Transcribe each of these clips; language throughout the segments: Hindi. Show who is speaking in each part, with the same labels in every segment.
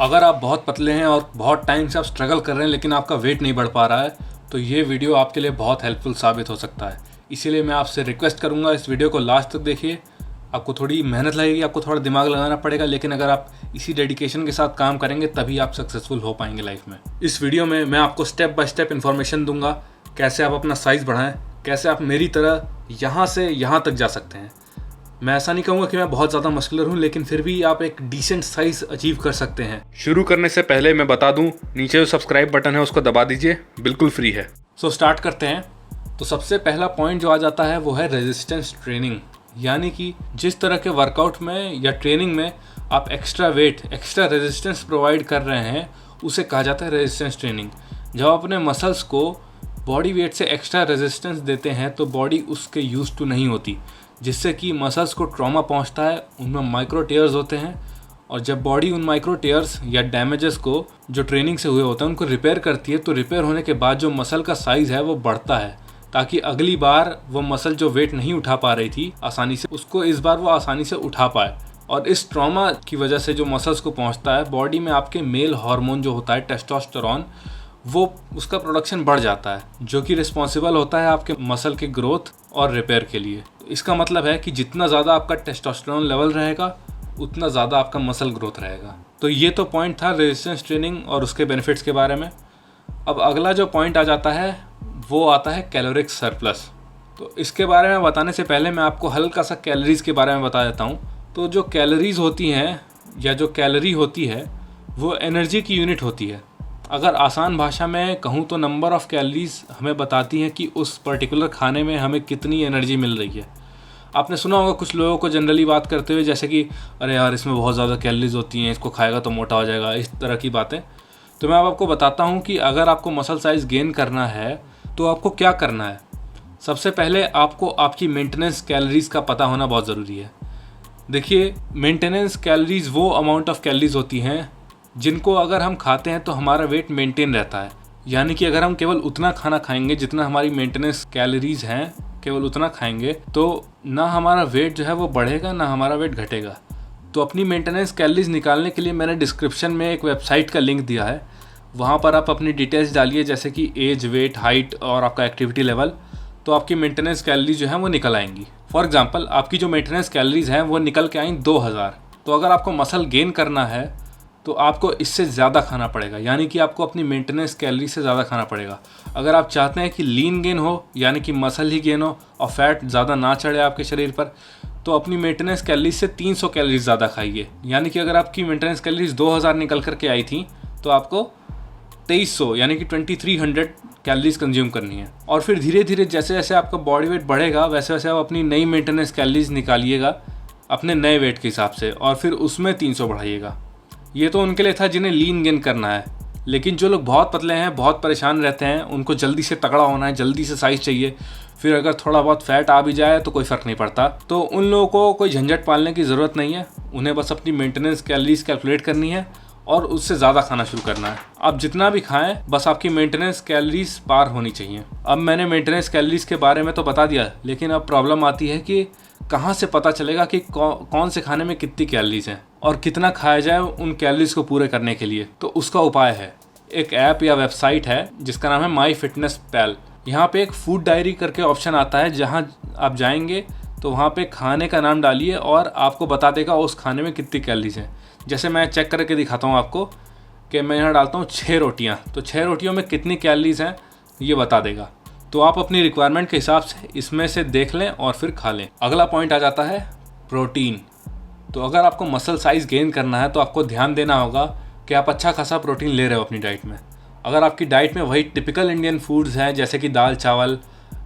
Speaker 1: अगर आप बहुत पतले हैं और बहुत टाइम से आप स्ट्रगल कर रहे हैं लेकिन आपका वेट नहीं बढ़ पा रहा है तो ये वीडियो आपके लिए बहुत हेल्पफुल साबित हो सकता है। इसीलिए मैं आपसे रिक्वेस्ट करूंगा, इस वीडियो को लास्ट तक देखिए। आपको थोड़ी मेहनत लगेगी, आपको थोड़ा दिमाग लगाना पड़ेगा, लेकिन अगर आप इसी डेडिकेशन के साथ काम करेंगे तभी आप सक्सेसफुल हो पाएंगे लाइफ में। इस वीडियो में मैं आपको स्टेप बाय स्टेप इन्फॉर्मेशन दूंगा, कैसे आप अपना साइज़ बढ़ाएं, कैसे आप मेरी तरह यहाँ से यहाँ तक जा सकते हैं। मैं ऐसा नहीं कहूँगा कि मैं बहुत ज़्यादा मस्कुलर हूँ, लेकिन फिर भी आप एक डिसेंट साइज अचीव कर सकते हैं। शुरू करने से पहले मैं बता दूँ, नीचे जो सब्सक्राइब बटन है उसको दबा दीजिए, बिल्कुल फ्री है। सो स्टार्ट करते हैं। तो सबसे पहला पॉइंट जो आ जाता है वो है रेजिस्टेंस ट्रेनिंग, यानी कि जिस तरह के वर्कआउट में या ट्रेनिंग में आप extra weight, extra resistance provide कर रहे हैं, उसे कहा जाता है रेजिस्टेंस ट्रेनिंग। जब आप अपने मसल्स को बॉडी वेट से एक्स्ट्रा रेजिस्टेंस देते हैं तो बॉडी उसके यूज टू नहीं होती, जिससे कि मसल्स को ट्रॉमा पहुंचता है, उनमें माइक्रो टेयर्स होते हैं। और जब बॉडी उन माइक्रो टेयर्स या डैमेजेस को जो ट्रेनिंग से हुए होते हैं उनको रिपेयर करती है, तो रिपेयर होने के बाद जो मसल का साइज़ है वो बढ़ता है, ताकि अगली बार वो मसल जो वेट नहीं उठा पा रही थी आसानी से, उसको इस बार वो आसानी से उठा पाए। और इस ट्रॉमा की वजह से जो मसल्स को पहुंचता है, बॉडी में आपके मेल हार्मोन जो होता है टेस्टोस्टेरोन, वो उसका प्रोडक्शन बढ़ जाता है, जो कि रिस्पॉन्सिबल होता है आपके मसल के ग्रोथ और रिपेयर के लिए। तो इसका मतलब है कि जितना ज़्यादा आपका टेस्टोस्टेरोन लेवल रहेगा उतना ज़्यादा आपका मसल ग्रोथ रहेगा। तो ये तो पॉइंट था रेजिस्टेंस ट्रेनिंग और उसके बेनिफिट्स के बारे में। अब अगला जो पॉइंट आ जाता है वो आता है कैलोरिक सरप्लस। तो इसके बारे में बताने से पहले मैं आपको हल्का सा कैलोरीज़ के बारे में बता देता हूँ। तो जो कैलोरीज़ होती हैं या जो कैलोरी होती है वो एनर्जी की यूनिट होती है। अगर आसान भाषा में कहूँ तो नंबर ऑफ़ कैलोरीज हमें बताती हैं कि उस पर्टिकुलर खाने में हमें कितनी एनर्जी मिल रही है। आपने सुना होगा कुछ लोगों को जनरली बात करते हुए, जैसे कि अरे यार इसमें बहुत ज़्यादा कैलोरीज होती हैं, इसको खाएगा तो मोटा हो जाएगा, इस तरह की बातें। तो मैं आपको बताता हूँ कि अगर आपको मसल साइज़ गेन करना है तो आपको क्या करना है। सबसे पहले आपको आपकी मेंटेनेंस कैलोरीज़ का पता होना बहुत ज़रूरी है। देखिए, मेंटेनेंस कैलोरीज़ वो अमाउंट ऑफ कैलोरीज़ होती हैं जिनको अगर हम खाते हैं तो हमारा वेट मेंटेन रहता है। यानी कि अगर हम केवल उतना खाना खाएंगे जितना हमारी मेंटेनेंस कैलोरीज हैं, केवल उतना खाएंगे, तो ना हमारा वेट जो है वो बढ़ेगा ना हमारा वेट घटेगा। तो अपनी मेंटेनेंस कैलोरीज निकालने के लिए मैंने डिस्क्रिप्शन में एक वेबसाइट का लिंक दिया है, वहाँ पर आप अपनी डिटेल्स डालिए, जैसे कि एज, वेट, हाइट और आपका एक्टिविटी लेवल। तो आपकी मेंटेनेंस कैलोरीज जो है वो निकल आएंगी। फॉर एग्जाम्पल, आपकी जो मेंटेनेंस कैलोरीज हैं वो निकल के आई 2000। तो अगर आपको मसल गेन करना है तो आपको इससे ज़्यादा खाना पड़ेगा, यानी कि आपको अपनी मेंटेनेंस कैलोरी से ज़्यादा खाना पड़ेगा। अगर आप चाहते हैं कि लीन गेन हो, यानी कि मसल ही गेन हो और फैट ज़्यादा ना चढ़े आपके शरीर पर, तो अपनी मेंटेनेंस कैलोरी से 300 कैलोरीज ज़्यादा खाइए। यानी कि अगर आपकी मेंटेनेंस कैलोरीज 2000 निकल करके आई थी तो आपको 2300 यानी कि 2300 कैलोरीज कंज्यूम करनी है। और फिर धीरे धीरे जैसे जैसे आपका बॉडी वेट बढ़ेगा वैसे वैसे आप अपनी नई मेंटेनेंस कैलोरीज निकालिएगा अपने नए वेट के हिसाब से, और फिर उसमें 300 बढ़ाइएगा। ये तो उनके लिए था जिन्हें लीन गेन करना है, लेकिन जो लोग बहुत पतले हैं, बहुत परेशान रहते हैं, उनको जल्दी से तगड़ा होना है, जल्दी से साइज़ चाहिए, फिर अगर थोड़ा बहुत फैट आ भी जाए तो कोई फ़र्क नहीं पड़ता, तो उन लोगों को कोई झंझट पालने की ज़रूरत नहीं है। उन्हें बस अपनी मेंटेनेंस कैलोरीज कैलकुलेट करनी है और उससे ज़्यादा खाना शुरू करना है। आप जितना भी खाएं, बस आपकी मेंटेनेंस कैलोरीज पार होनी चाहिए। अब मैंने मेंटेनेंस कैलोरीज के बारे में तो बता दिया, लेकिन अब प्रॉब्लम आती है कि कहाँ से पता चलेगा कि कौन से खाने में कितनी कैलोरीज हैं और कितना खाया जाए उन कैलोरीज को पूरे करने के लिए। तो उसका उपाय है, एक ऐप या वेबसाइट है जिसका नाम है माई फिटनेस पैल। यहाँ पे एक फूड डायरी करके ऑप्शन आता है, जहाँ आप जाएंगे तो वहाँ पे खाने का नाम डालिए और आपको बता देगा उस खाने में कितनी कैलोरीज हैं। जैसे मैं चेक करके दिखाता हूँ आपको कि मैं यहाँ डालता हूँ 6 रोटियाँ, तो 6 रोटियों में कितनी कैलोरीज हैं ये बता देगा। तो आप अपनी रिक्वायरमेंट के हिसाब से इसमें से देख लें और फिर खा लें। अगला पॉइंट आ जाता है प्रोटीन। तो अगर आपको मसल साइज़ गेन करना है तो आपको ध्यान देना होगा कि आप अच्छा खासा प्रोटीन ले रहे हो अपनी डाइट में। अगर आपकी डाइट में वही टिपिकल इंडियन फूड्स हैं जैसे कि दाल चावल,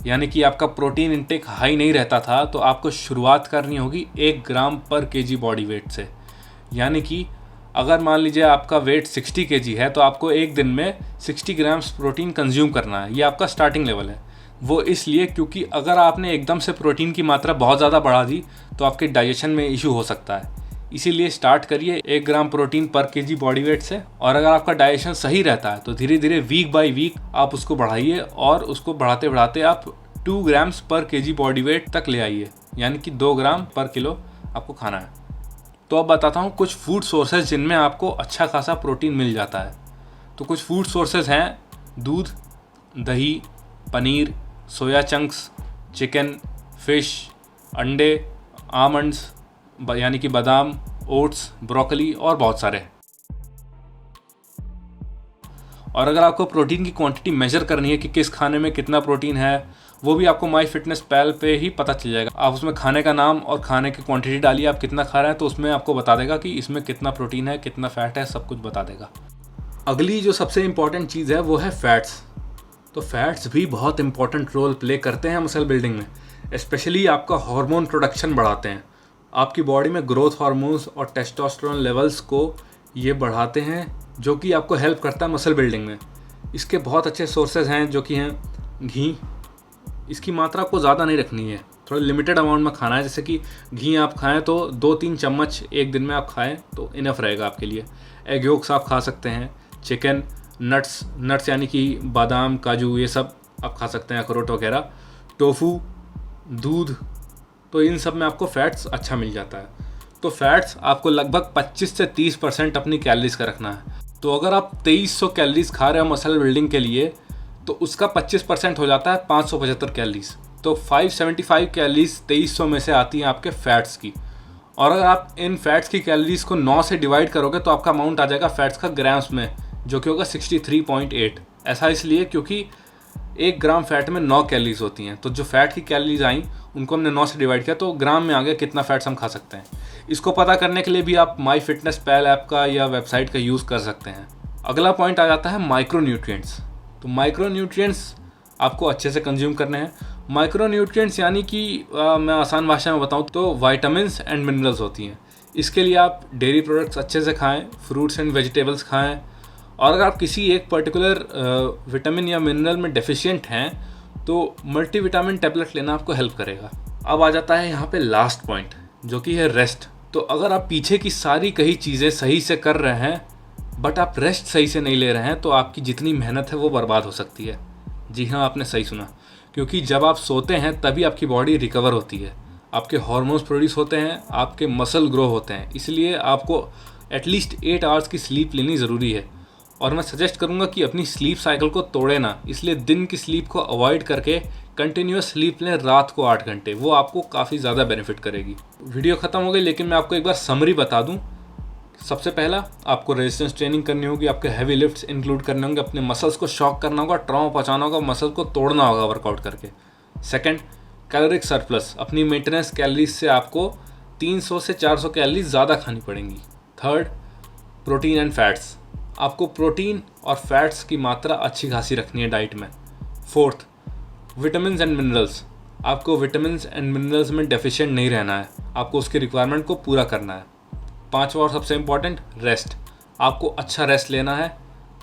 Speaker 1: यानी कि आपका प्रोटीन इंटेक हाई नहीं रहता था, तो आपको शुरुआत करनी होगी 1 ग्राम पर केजी बॉडी वेट से। यानी कि अगर मान लीजिए आपका वेट 60 kg है तो आपको एक दिन में 60 ग्राम्स प्रोटीन कंज्यूम करना है। ये आपका स्टार्टिंग लेवल है। वो इसलिए क्योंकि अगर आपने एकदम से प्रोटीन की मात्रा बहुत ज़्यादा बढ़ा दी तो आपके डाइजेशन में इशू हो सकता है। इसीलिए स्टार्ट करिए 1 ग्राम प्रोटीन पर केजी बॉडी वेट से, और अगर आपका डाइजेशन सही रहता है तो धीरे धीरे वीक बाय वीक आप उसको बढ़ाइए और उसको बढ़ाते बढ़ाते आप 2 ग्राम्स पर केजी बॉडी वेट तक ले आइए, यानी कि 2 ग्राम पर किलो आपको खाना है। तो अब बताता हूँ कुछ फूड सोर्सेज जिनमें आपको अच्छा खासा प्रोटीन मिल जाता है। तो कुछ फूड सोर्सेज हैं दूध, दही, paneer, soya chunks, chicken, fish, अंडे, आमंड्स यानी कि बादाम, ओट्स, ब्रोकली और बहुत सारे। और अगर आपको प्रोटीन की क्वांटिटी मेजर करनी है कि किस खाने में कितना प्रोटीन है, वो भी आपको MyFitnessPal पे ही पता चल जाएगा। आप उसमें खाने का नाम और खाने की क्वांटिटी डालिए, आप कितना खा रहे हैं, तो उसमें आपको बता देगा कि इसमें कितना प्रोटीन है, कितना फैट है, सब कुछ बता देगा। अगली जो सबसे इम्पॉर्टेंट चीज़ है वो है फैट्स। तो फैट्स भी बहुत इंपॉर्टेंट रोल प्ले करते हैं मसल बिल्डिंग में। स्पेशली आपका हार्मोन प्रोडक्शन बढ़ाते हैं, आपकी बॉडी में ग्रोथ हार्मोन्स और टेस्टोस्टेरोन लेवल्स को ये बढ़ाते हैं, जो कि आपको हेल्प करता है मसल बिल्डिंग में। इसके बहुत अच्छे सोर्सेज हैं जो कि हैं घी। इसकी मात्रा आपको ज़्यादा नहीं रखनी है, थोड़ा लिमिटेड अमाउंट में खाना है। जैसे कि घी आप खाएं तो 2-3 चम्मच एक दिन में आप खाएं तो इनफ रहेगा आपके लिए। एग योक्स आप खा सकते हैं, चिकन, नट्स यानी कि बादाम, काजू, ये सब आप खा सकते हैं, अखरोट वगैरह, टोफू, दूध। तो इन सब में आपको फैट्स अच्छा मिल जाता है। तो फैट्स आपको लगभग 25 से 30% अपनी कैलोरीज का रखना है। तो अगर आप 2300 कैलोरीज खा रहे हो मसल बिल्डिंग के लिए, तो उसका 25% हो जाता है 575 कैलोरीज। तो 575 कैलोरीज 2300 में से आती हैं आपके फैट्स की। और अगर आप इन फैट्स की कैलोरीज को 9 से डिवाइड करोगे तो आपका अमाउंट आ जाएगा फैट्स का ग्राम्स में, जो कि होगा 63.8। ऐसा इसलिए क्योंकि 1 ग्राम फैट में 9 कैलोरीज होती हैं। तो जो फैट की कैलोरीज आई उनको हमने 9 से डिवाइड किया तो ग्राम में आ गया कितना फैट्स हम खा सकते हैं। इसको पता करने के लिए भी आप MyFitnessPal ऐप का या वेबसाइट का यूज़ कर सकते हैं। अगला पॉइंट आ जाता है माइक्रोन्यूट्रिएंट्स। तो माइक्रोन्यूट्रिएंट्स आपको अच्छे से कंज्यूम करने हैं। माइक्रोन्यूट्रिएंट्स यानी कि मैं आसान भाषा में बताऊं तो विटामिन्स एंड मिनरल्स होती हैं। इसके लिए आप डेयरी प्रोडक्ट्स अच्छे से खाएं, फ्रूट्स एंड वेजिटेबल्स खाएं। और अगर आप किसी एक पर्टिकुलर विटामिन या मिनरल में डेफिशिएंट हैं तो मल्टीविटामिन टैबलेट लेना आपको हेल्प करेगा। अब आ जाता है यहाँ पे लास्ट पॉइंट, जो कि है रेस्ट। तो अगर आप पीछे की सारी कही चीज़ें सही से कर रहे हैं बट आप रेस्ट सही से नहीं ले रहे हैं, तो आपकी जितनी मेहनत है वो बर्बाद हो सकती है। जी हाँ, आपने सही सुना, क्योंकि जब आप सोते हैं तभी आपकी बॉडी रिकवर होती है, आपके हार्मोन्स प्रोड्यूस होते हैं, आपके मसल ग्रो होते हैं। इसलिए आपको एटलीस्ट 8 आवर्स की स्लीप लेनी ज़रूरी है। और मैं सजेस्ट करूंगा कि अपनी स्लीप साइकिल को तोड़े ना, इसलिए दिन की स्लीप को अवॉइड करके कंटिन्यूस स्लीप लें रात को 8 घंटे, वो आपको काफ़ी ज़्यादा बेनिफिट करेगी। वीडियो ख़त्म हो गई, लेकिन मैं आपको एक बार समरी बता दूं। सबसे पहला, आपको रेजिस्टेंस ट्रेनिंग करनी होगी, आपके हैवी लिफ्ट्स इंक्लूड करने होंगे, अपने मसल्स को शॉक करना होगा, ट्रॉमा पहुँचाना होगा, मसल को तोड़ना होगा वर्कआउट करके। सेकेंड, कैलोरिक सरप्लस, अपनी मेंटेनेंस कैलोरीज से आपको 300 से 400 कैलोरीज ज़्यादा खानी पड़ेंगी। थर्ड, प्रोटीन एंड फैट्स, आपको प्रोटीन और फैट्स की मात्रा अच्छी खासी रखनी है डाइट में। फोर्थ, विटामिन्स एंड मिनरल्स, आपको विटामिन्स एंड मिनरल्स में डेफिशिएंट नहीं रहना है, आपको उसकी रिक्वायरमेंट को पूरा करना है। पांचवा और सबसे इम्पॉर्टेंट, रेस्ट, आपको अच्छा रेस्ट लेना है,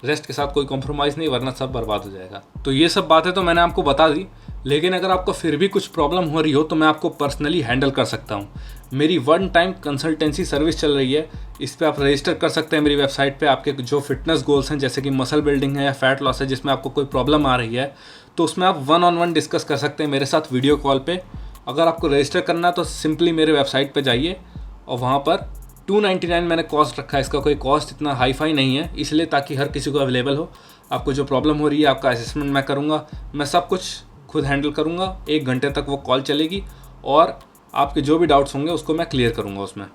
Speaker 1: रेस्ट के साथ कोई कॉम्प्रोमाइज़ नहीं, वरना सब बर्बाद हो जाएगा। तो ये सब बातें तो मैंने आपको बता दी, लेकिन अगर आपको फिर भी कुछ प्रॉब्लम हो रही हो तो मैं आपको पर्सनली हैंडल कर सकता हूँ। मेरी 1 टाइम कंसल्टेंसी सर्विस चल रही है, इस पर आप रजिस्टर कर सकते हैं मेरी वेबसाइट पे। आपके जो फिटनेस गोल्स हैं, जैसे कि मसल बिल्डिंग है या फैट लॉस है, जिसमें आपको कोई प्रॉब्लम आ रही है, तो उसमें आप 1-on-1 डिस्कस कर सकते हैं मेरे साथ वीडियो कॉल पे। अगर आपको रजिस्टर करना है तो सिंपली मेरे वेबसाइट पे जाइए और वहाँ पर 299 मैंने कॉस्ट रखा है। इसका कोई कॉस्ट इतना हाई फाई नहीं है, इसलिए ताकि हर किसी को अवेलेबल हो। आपको जो प्रॉब्लम हो रही है, आपका असेसमेंट मैं करूँगा, मैं सब कुछ खुद हैंडल करूँगा। 1 घंटे तक वो कॉल चलेगी और आपके जो भी डाउट्स होंगे उसको मैं क्लियर करूँगा उसमें।